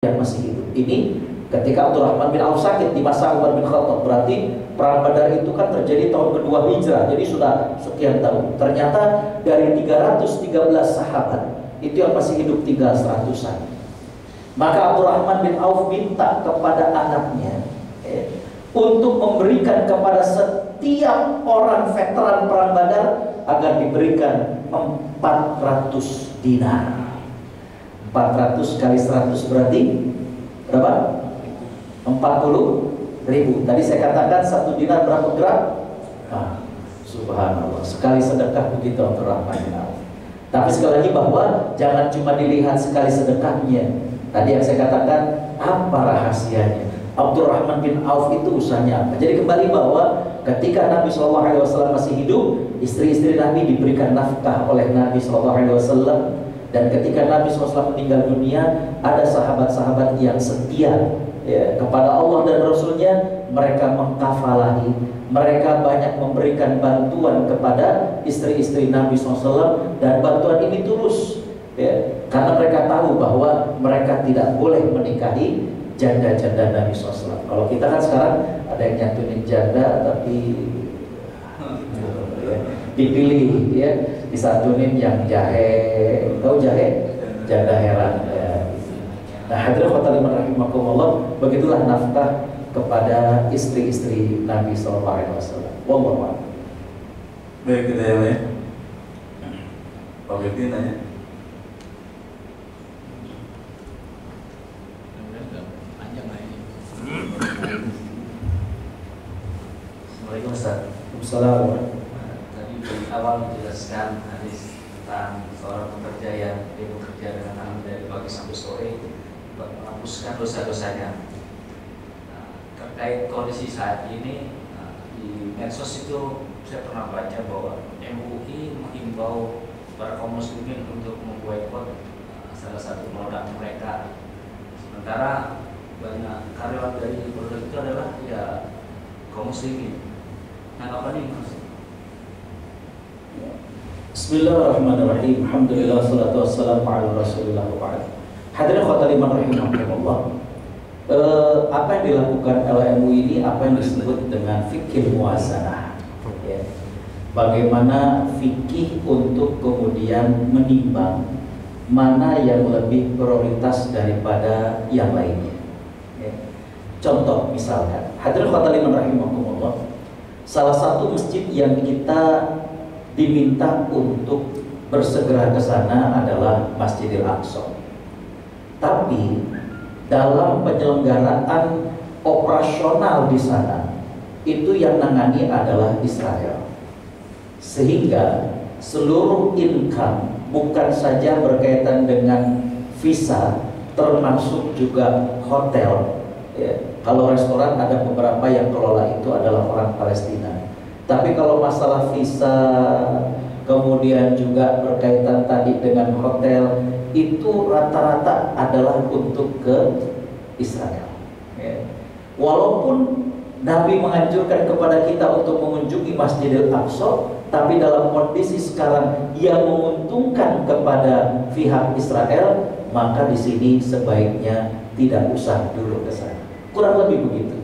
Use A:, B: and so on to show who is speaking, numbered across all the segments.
A: yang masih hidup. Ini ketika Abdurrahman bin Auf sakit di masa Umar bin Khattab, berarti perang Badar itu kan terjadi tahun kedua Hijrah, jadi sudah sekian tahun. Ternyata dari 313 sahabat itu yang masih hidup tinggal 100-an. Maka Abdurrahman bin Auf minta kepada anaknya untuk memberikan kepada setiap orang veteran perang Badar agar diberikan 400 dinar. 400 kali 100 berarti berapa? 40.000. Tadi saya katakan 1 dinar berapa gram? Subhanallah, sekali sedekah begitu Abdurrahman bin Auf. Tapi sekali lagi bahwa jangan cuma dilihat sekali sedekahnya. Tadi yang saya katakan, apa rahasianya? Abdurrahman bin Auf itu usahanya apa? Jadi kembali bahwa ketika Nabi SAW masih hidup, istri-istri Nabi diberikan nafkah oleh Nabi SAW. Dan ketika Nabi SAW meninggal dunia, ada sahabat-sahabat yang setia kepada Allah dan Rasulnya. Mereka mengkafalahi, mereka banyak memberikan bantuan kepada istri-istri Nabi SAW. Dan bantuan ini tulus, karena mereka tahu bahwa mereka tidak boleh menikahi janda-janda Nabi SAW. Kalau kita kan sekarang ada yang nyantunin janda, tapi dipilih disantunin yang jahe. Tahu jahe? Janda heran Nah, hadirin khotaliman rahimakumullah, begitulah nafkah kepada istri-istri Nabi SAW. Wallahu a'lam.
B: Baik, kita yang lain. Pak Bekti nanya.
A: Assalamualaikum Ustaz. Assalamualaikum.
C: Tadi di awal menjelaskan hadis tentang seorang pekerja yang dia bekerja dengan tangan dari pagi sampai sore untuk menghapuskan dosa-dosanya. Terkait kondisi saat ini, di medsos itu saya pernah baca bahwa MUI menghimbau para kaum muslimin untuk memboikot salah satu produk mereka. Sementara banyak karyawan dari produk itu adalah ya kaum muslimin. Apa nih Mas?
A: Bismillahirrahmanirrahim. Alhamdulillah, salatu wassalamu ala Rasulillah wa ba'd. Hadirin khotaliman rahimakumullah. Apa yang dilakukan LMU ini apa yang disebut dengan fikih muwazanah. Bagaimana fikih untuk kemudian menimbang mana yang lebih prioritas daripada yang lainnya. Contoh misalkan, hadirin khotaliman rahimakumullah, salah satu masjid yang kita diminta untuk bersegera ke sana adalah Masjidil Aqsa. Tapi dalam penyelenggaraan operasional di sana itu yang nangani adalah Israel. Sehingga seluruh income bukan saja berkaitan dengan visa, termasuk juga hotel. Kalau restoran ada beberapa yang kelola itu adalah orang Palestina. Tapi kalau masalah visa, kemudian juga berkaitan tadi dengan hotel, itu rata-rata adalah untuk ke Israel. Walaupun Nabi menganjurkan kepada kita untuk mengunjungi Masjidil Aqsa, tapi dalam kondisi sekarang yang menguntungkan kepada pihak Israel, maka di sini sebaiknya tidak usah dulu ke sana. Kurang lebih begitu.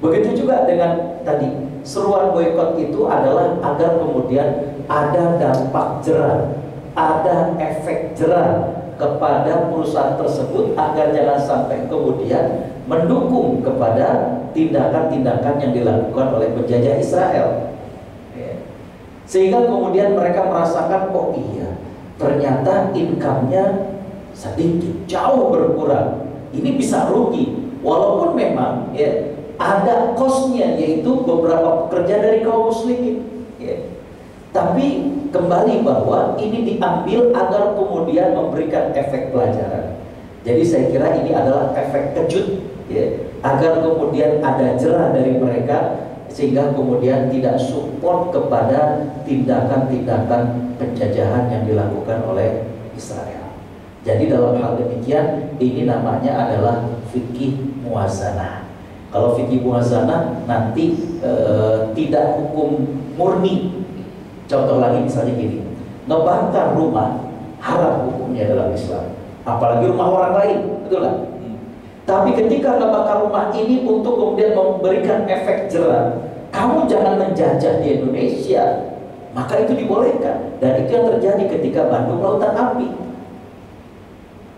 A: Begitu juga dengan tadi, seruan boikot itu adalah agar kemudian ada dampak jera, ada efek jera kepada perusahaan tersebut, agar jangan sampai kemudian mendukung kepada tindakan-tindakan yang dilakukan oleh penjajah Israel. Sehingga kemudian mereka merasakan, oh iya, ternyata income-nya sedikit, jauh berkurang. Ini bisa rugi. Walaupun memang ada cost-nya, yaitu beberapa pekerja dari kaum muslimin. Tapi kembali bahwa ini diambil agar kemudian memberikan efek pelajaran. Jadi saya kira ini adalah efek kejut, agar kemudian ada jera dari mereka, sehingga kemudian tidak support kepada tindakan-tindakan penjajahan yang dilakukan oleh Israel. Jadi dalam hal demikian, ini namanya adalah fikih muwazanah. Kalau fikih muwazanah nanti tidak hukum murni. Contoh lagi misalnya gini, ngebakar rumah haram hukumnya dalam Islam. Apalagi rumah orang lain, betul lah. Tapi ketika ngebakar rumah ini untuk kemudian memberikan efek jerah, kamu jangan menjajah di Indonesia, maka itu dibolehkan. Dan itu yang terjadi ketika Bandung Lautan Api.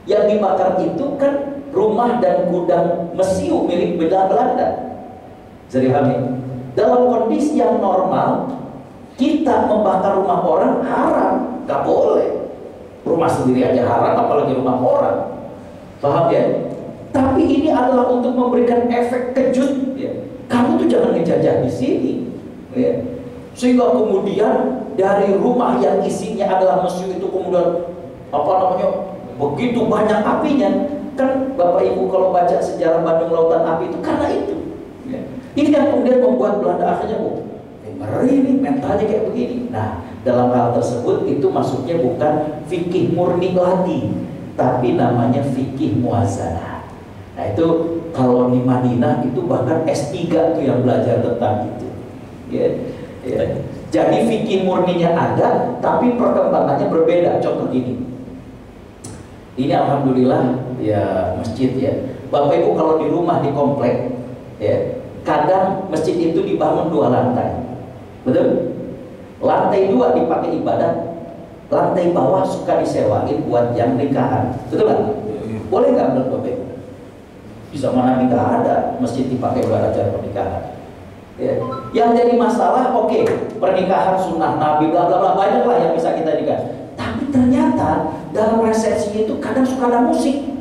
A: Yang dibakar itu kan rumah dan gudang mesiu milik Belanda. Jadi dalam kondisi yang normal, kita membakar rumah orang haram, gak boleh. Rumah sendiri aja haram, apalagi rumah orang. Paham ya? Tapi ini adalah untuk memberikan efek kejut. Ya. Kamu tuh jangan ngejajah di sini. Ya. Sehingga kemudian dari rumah yang isinya adalah mesiu itu kemudian begitu banyak apinya. Kan Bapak Ibu kalau baca sejarah Bandung Lautan Api itu karena itu. Ya. Ini yang kemudian membuat Belanda akhirnya ngeri nih, mentalnya kayak begini. Nah, dalam hal tersebut itu maksudnya bukan fikih murni lagi, tapi namanya fikih muazanah. Nah itu kalau di Madinah itu bahkan S3 tuh yang belajar tentang itu. Ya, ya. Jadi fikih murninya ada, tapi perkembangannya berbeda. Contoh gini. Ini alhamdulillah ya masjid ya. Bapak Ibu kalau di rumah di komplek ya, kadang masjid itu dibangun 2 lantai. Betul? Lantai 2 dipakai ibadah, lantai bawah suka disewain buat yang nikahan. Betul nggak? Boleh nggak menurut Bapak Ibu? Bisa mana nikah ada masjid dipakai buat acara pernikahan. Ya. Yang jadi masalah, oke, pernikahan sunnah Nabi bla bla bla, banyak lah yang bisa kita nikah. Tapi ternyata dalam resepsi itu kadang suka ada musik.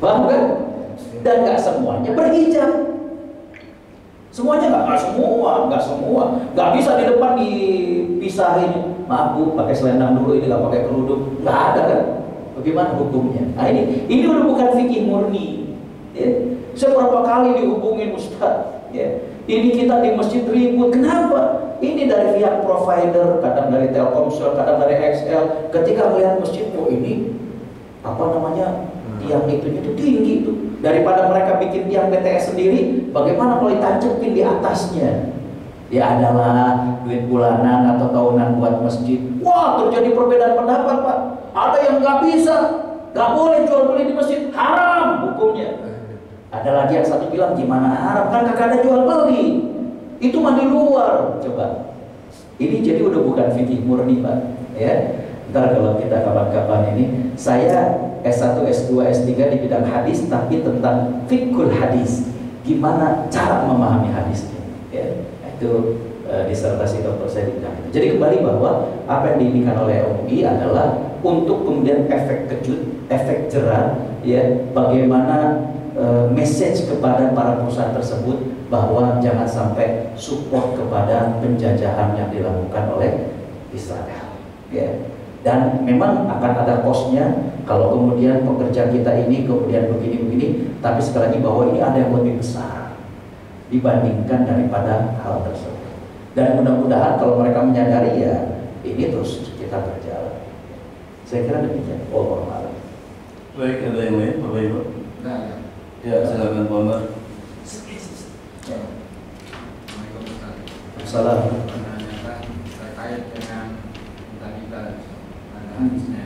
A: Paham kan? Dan nggak semuanya berhijab. Semuanya nggak semua, nggak bisa di depan dipisahin. Maaf Bu, pakai selendang dulu, ini nggak pakai kerudung, nggak ada kan? Bagaimana hukumnya? Nah ini udah bukan fikih murni. Ya. Saya berapa kali dihubungin Ustaz, ya. Ini kita di masjid ribut, kenapa? Ini dari pihak provider, kadang dari Telkomsel, kadang dari XL. Ketika melihat masjid, oh ini tiang itunya itu tinggi itu. Daripada mereka bikin tiang BTS sendiri, bagaimana kalau ditancepin di atasnya? Ya adalah duit bulanan atau tahunan buat masjid. Wah, terjadi perbedaan pendapat Pak. Ada yang nggak bisa, nggak boleh jual beli di masjid, haram hukumnya. Ada lagi yang satu bilang gimana haram, kan kagak ada jual beli. Itu mah di luar. Coba. Ini jadi udah bukan fikih murni Pak. Ya. Ntar kalau kita kapan-kapan ini, saya S1, S2, S3 di bidang hadis, tapi tentang fiqhul hadis, gimana cara memahami hadisnya. Ya, itu disertasi doktor saya di bidang itu. Jadi kembali bahwa apa yang diinginkan oleh MUI adalah untuk kemudian efek kejut, efek jerah, ya, bagaimana message kepada para perusahaan tersebut bahwa jangan sampai support kepada penjajahan yang dilakukan oleh Israel. Ya. Dan memang akan ada cost-nya kalau kemudian pekerja kita ini kemudian begini-begini, tapi sekali lagi bahwa ini ada yang lebih besar dibandingkan daripada hal tersebut. Dan mudah-mudahan kalau mereka menyadari ya ini terus kita berjalan. Saya kira demikian. Wallahualam.
B: Baik, ada yang lain Bapak Ibu?
C: Nah,
B: Ya, silakan Pak Omar.
A: Assalamualaikum.
D: Menanyakan terkait dengan minta-minta hadisnya.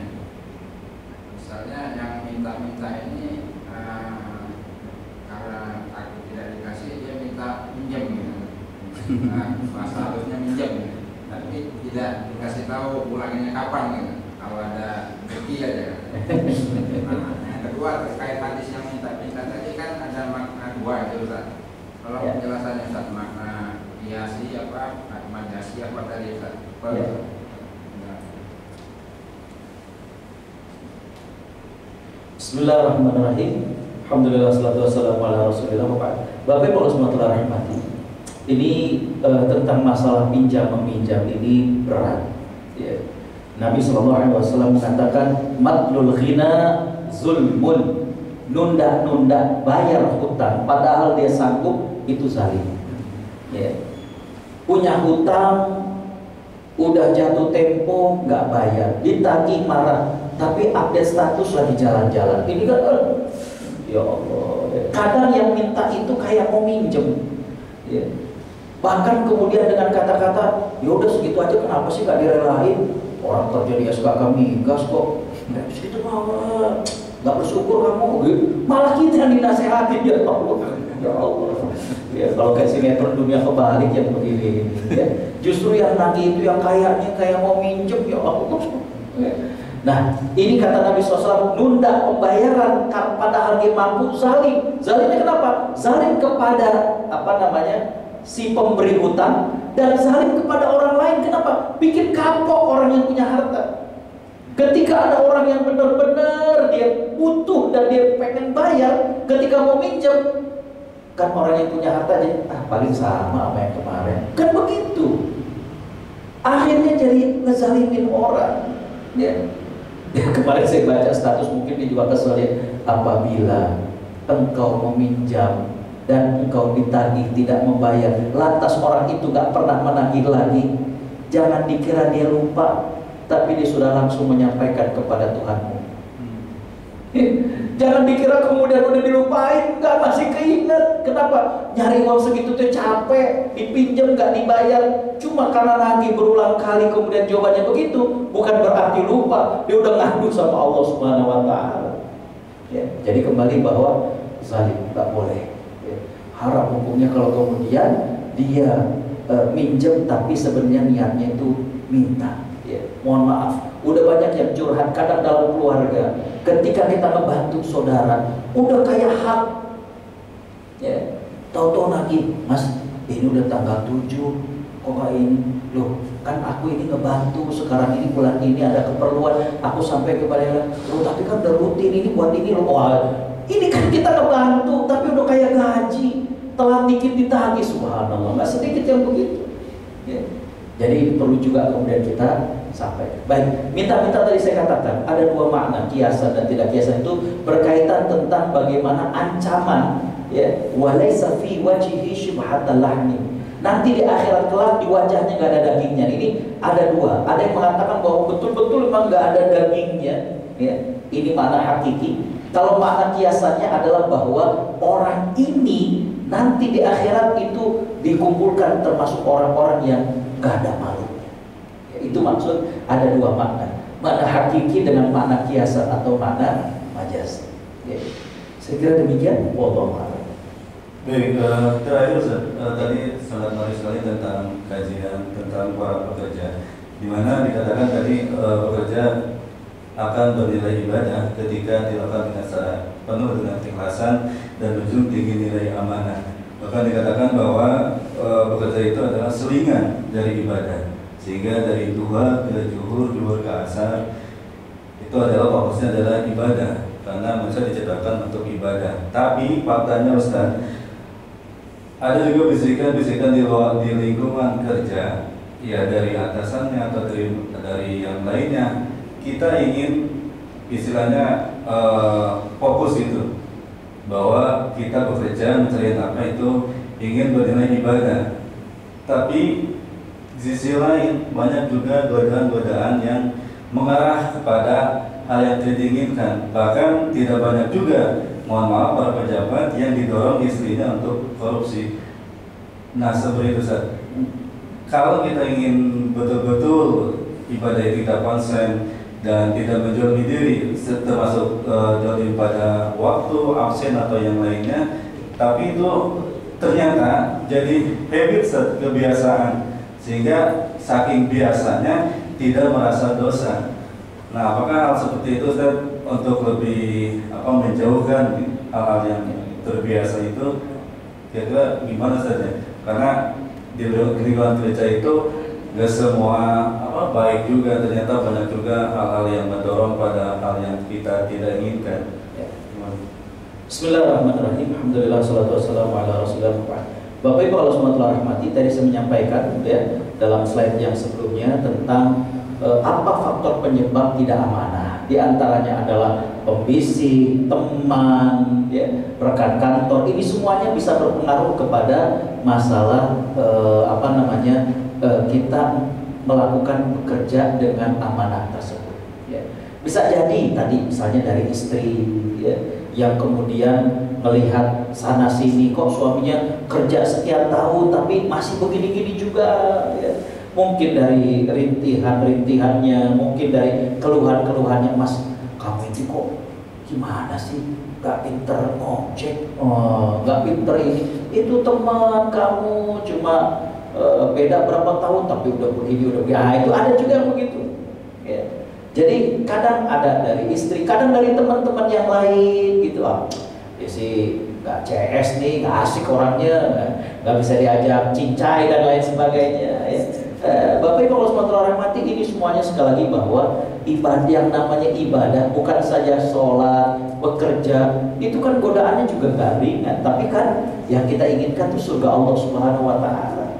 D: Misalnya yang minta-minta ini karena aku tidak dikasih, dia minta pinjam gitu. Masa harusnya minjam gitu. Tapi tidak dikasih tahu pulangnya kapan gitu. Kalau ada rezeki aja. Yang kedua terkait hadis yang minta-minta tadi kan ada makna dua itu Ustaz. Kalau penjelasannya Ustaz, makna hiasi apa, majasi apa tadi Ustaz?
A: Bismillahirrahmanirrahim. Alhamdulillah salatu wassalamu ala Rasulillah. Bapak Ibu warahmatullahi wabarakatuh. Ini tentang masalah pinjam meminjam ini berat. Ya. Nabi SAW mengatakan matlul ghina zulmun, nunda-nunda bayar hutang padahal dia sanggup, itu zalim. Ya. Punya hutang udah jatuh tempo nggak bayar, ditagih marah, tapi update status lagi jalan-jalan. Ini kan ya Allah. Kadang yang minta itu kayak mau minjem. Ya. Bahkan kemudian dengan kata-kata, ya udah segitu aja kenapa sih nggak direlain? Orang terjadi SKK migas kok. Ya segitu mah. nggak bersyukur kamu, malah kita yang dinasehatin ya Allah. Ya Allah. Ya, kalau kayak sinetron dunia kebalik yang begini, ya. Justru yang nagih itu yang kayaknya kayak mau minjem ya Allah. Ya. Nah, ini kata Nabi SAW, nunda pembayaran padahal dia mampu, zalim. Zalimnya kenapa? Zalim kepada si pemberi hutang dan zalim kepada orang lain. Kenapa? Bikin kapok orang yang punya harta. Ketika ada orang yang benar-benar dia butuh dan dia pengen bayar, ketika mau minjem, kan orang yang punya harta aja, paling sama yang kemarin. Kan begitu. Akhirnya jadi ngezalimin orang. Ya. Kemarin saya baca status, mungkin dia juga kesel ya. Apabila engkau meminjam dan engkau ditagih tidak membayar, lantas orang itu gak pernah menagih lagi, jangan dikira dia lupa, tapi dia sudah langsung menyampaikan kepada Tuhanmu. Jangan dikira kemudian udah dilupain, gak masih keinget. Kenapa? Nyari uang segitu tuh capek, dipinjam gak dibayar. Cuma karena nagih berulang kali kemudian jawabannya begitu, bukan berarti lupa. Dia udah ngadu sama Allah Subhanahu wa Ta'ala. Ya, jadi kembali bahwa zalim gak boleh. Ya, haram hukumnya kalau kemudian dia minjem tapi sebenarnya niatnya itu minta. Ya, mohon maaf, udah banyak yang curhat kadang dalam keluarga. Ketika kita ngebantu saudara, udah kayak hak, ya, tahu-tahu lagi, Mas, ini udah tanggal 7, kok gak ini? Loh, kan aku ini ngebantu, sekarang ini bulan ini ada keperluan, aku sampai kepada yang, loh tapi kan udah rutin ini buat ini loh. Wah, ini kan kita ngebantu, tapi udah kayak gaji, telat dikit ditagih, subhanallah, nggak sedikit yang begitu. Ya. Jadi perlu juga kemudian kita sampai. Baik, minta-minta tadi saya katakan ada dua makna, kiasan dan tidak kiasan itu berkaitan tentang bagaimana ancaman, ya, walaysa fi wajhihi syubhatal lahmi. Nanti di akhirat kelak di wajahnya nggak ada dagingnya. Ini ada dua. Ada yang mengatakan bahwa betul-betul memang nggak ada dagingnya. Ya, ini makna hakiki. Kalau makna kiasannya adalah bahwa orang ini nanti di akhirat itu dikumpulkan termasuk orang-orang yang nggak ada malunya. Ya, itu maksud ada dua makna. Makna hakiki dengan makna kiasan atau makna majaz. Ya. Saya kira demikian. Wallahu a'lam.
B: Baik, terakhir Ustaz, tadi sangat menarik sekali tentang kajian tentang para pekerja, di mana dikatakan tadi pekerja akan bernilai ibadah ketika dilakukan dengan secara penuh dengan keikhlasan dan menjunjung tinggi nilai amanah. Bahkan dikatakan bahwa pekerja itu adalah selingan dari ibadah, sehingga dari duha ke zuhur, zuhur ke asar itu adalah fokusnya adalah ibadah, karena manusia diciptakan untuk ibadah. Tapi faktanya Ustaz, ada juga bisikan-bisikan di lingkungan kerja, ya dari atasannya atau dari yang lainnya, kita ingin istilahnya fokus itu, bahwa kita bekerja mencari nafkah itu ingin bernilai ibadah. Tapi di sisi lain banyak juga godaan-godaan yang mengarah kepada hal yang tidak diinginkan. Bahkan tidak banyak juga, mohon maaf, para pejabat yang didorong istrinya untuk korupsi. Nah seperti itu Ustaz. Kalau kita ingin betul-betul ibadah kita konsen dan tidak menjual diri, termasuk dolim pada waktu, absen atau yang lainnya, tapi itu ternyata jadi habit, kebiasaan, sehingga saking biasanya tidak merasa dosa. Nah, apakah hal seperti itu Ustaz, untuk lebih menjauhkan hal-hal yang terbiasa itu, kira-kira gimana saja? Karena di lingkungan kerja itu gak semua baik juga, ternyata banyak juga hal-hal yang mendorong pada hal yang kita tidak inginkan.
A: Ya. Bismillahirrahmanirrahim. Alhamdulillah, salatu wassalamu ala rasulillah. Bapak Ibu Allah SWT rahmati, tadi saya menyampaikan ya dalam slide yang sebelumnya tentang apa faktor penyebab tidak amanah. Di antaranya adalah pembisik, teman, ya, rekan kantor. Ini semuanya bisa berpengaruh kepada masalah kita melakukan bekerja dengan amanah tersebut. Ya. Bisa jadi tadi misalnya dari istri, ya, yang kemudian melihat sana sini kok suaminya kerja sekian tahun tapi masih begini-gini juga. Ya. Mungkin dari rintihan-rintihannya, mungkin dari keluhan-keluhannya, Mas, kamu ini kok gimana sih, gak pinter ngojek, gak pinter itu teman kamu cuma beda berapa tahun tapi udah begini, udah begini. Itu ada juga yang begitu ya. Jadi kadang ada dari istri, kadang dari teman-teman yang lain gitu. Dia sih gak CS nih, gak asik orangnya, gak bisa diajak cincai dan lain sebagainya ya. Bapak Ibu Allah SWT, ini semuanya sekali lagi bahwa ibadah, yang namanya ibadah bukan saja sholat, bekerja, itu kan godaannya juga gak ringan. Tapi kan yang kita inginkan itu surga Allah Subhanahu Wa Taala.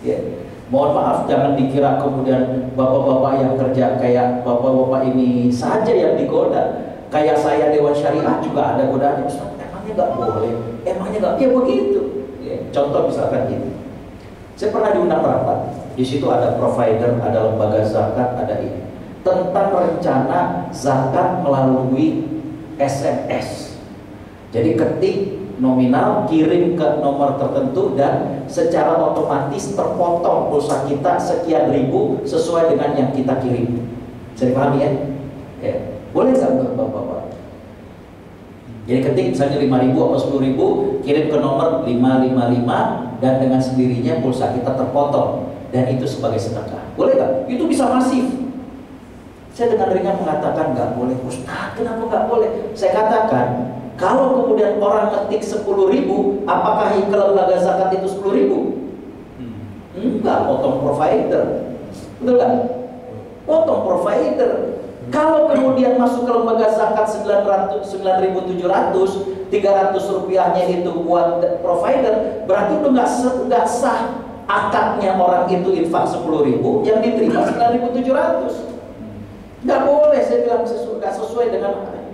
A: Ya. Mohon maaf, jangan dikira kemudian bapak-bapak yang kerja kayak bapak-bapak ini saja yang digoda. Kayak saya Dewan Syariah juga ada godaannya. Ustaz, emangnya nggak boleh? Emangnya nggak? Ya begitu. Ya. Contoh misalkan ini, saya pernah diundang rapat. Di situ ada provider, ada lembaga zakat, ada ini tentang rencana zakat melalui SMS. Jadi ketik nominal, kirim ke nomor tertentu dan secara otomatis terpotong pulsa kita sekian ribu sesuai dengan yang kita kirim. Bisa dipahami ya? Ya. Boleh nggak Bapak-Bapak? Jadi ketik misalnya 5.000 atau 10.000, kirim ke nomor 555 dan dengan sendirinya pulsa kita terpotong dan itu sebagai sedekah. Boleh nggak? Itu bisa masif. Saya dengan ringan mengatakan nggak boleh. Ustaz, kenapa nggak boleh? Saya katakan, kalau kemudian orang ketik 10.000, apakah ke lembaga zakat itu 10.000? Enggak, potong provider. Betul nggak? Potong provider. Kalau kemudian masuk ke lembaga zakat 9.700, 300 rupiahnya itu buat provider, berarti itu nggak sah akadnya orang itu infak 10.000 yang diterima 9.700. Nggak boleh, saya bilang nggak sesuai dengan maknanya.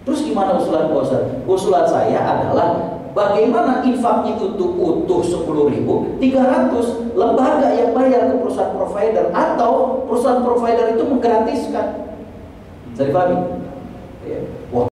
A: Terus gimana usulan Ustaz? Usulan saya adalah bagaimana infaknya itu utuh 10.000, 300 lembaga yang bayar ke perusahaan provider atau perusahaan provider itu menggratiskan. Bisa dipahami? Ya. Wah,